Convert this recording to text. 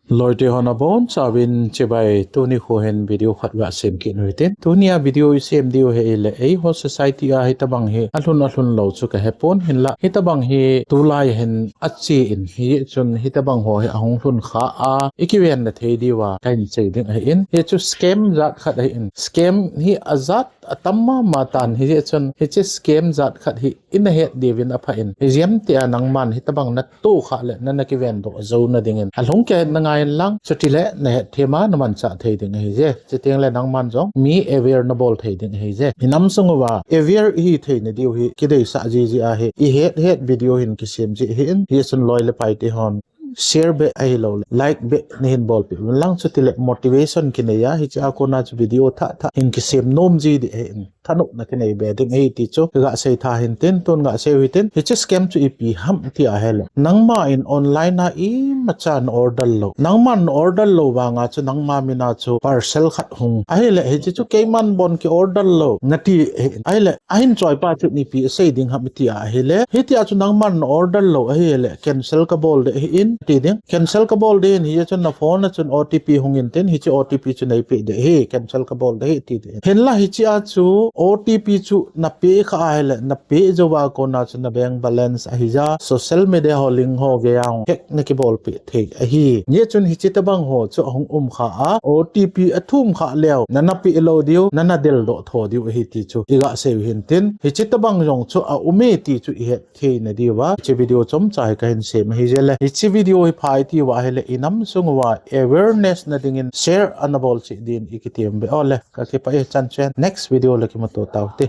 Lorde honabon sabin chebai tuni hohen video khatwa sem kin hoiten tunia video sem dio he ele ei ho society a hitabang he alhun lo chu ka hepon hinla hitabang he tulai hen achi in hi chun hitabang ho he ahong hun kha a ikiwen na thei diwa kain chei ding he in he chu scam zat khat he in scam hi azat atamma matan hi chun he che scam zat khat hi in he devin apha in yem te anang man hitabang na to kha le na kiwen do zo na dingin alhong ke na ngai lang chotile ne thema naman cha thei ding he je chiteng le nang man jong mi aware na bol thei ding he je inam sungwa aware hi thei ne diu hi kidei sa ji ji a he I het video hin ki sem ji hin hi sun loi le pai te hon share be ai lo like be nin bol pe lang chotile motivation ki ne ya hi cha ko na video tha in ki sem nom ji de thanu na ki nei be ding ei ti chu ga sei tha hin tin ton ga sei hitin hi che scam chu ip ham ti a hel nangma in online na I machan order lo nangman order lo wa nga chu nangma mina chu parcel khat hung ai le hi chu keiman bon ki order lo nati ai le ain choi pa chu ni pi sei ding ham ti a hele hi ti a chu nangman order lo ai le cancel ka bol de in ti ding cancel ka bol de hi chu na phone chun OTP hungin tin hi chu OTP chu nei pe de hi cancel ka bol de ti de hen la hi chi a chu OTP chu na pe kha ai le na pe jo wa ko na chu na bank balance a hi ja social media ho link ho ge yang hek na ki bol pe the a hi ye chun hi chi ta bang ho chu hung kha a OTP athum kha lew na na pi lo diu na na del do tho diu hi ti chu iga se hin tin hi chi ta bang jong chu a ume ti chu hi the na diwa chi video chom chai ka hin se ma hi jele hi chi video hi phai ti wa hele inam sungwa awareness na dingin share anabol chi din ikitiem be ole ka ki pa e chan chen next video laki mo to tawte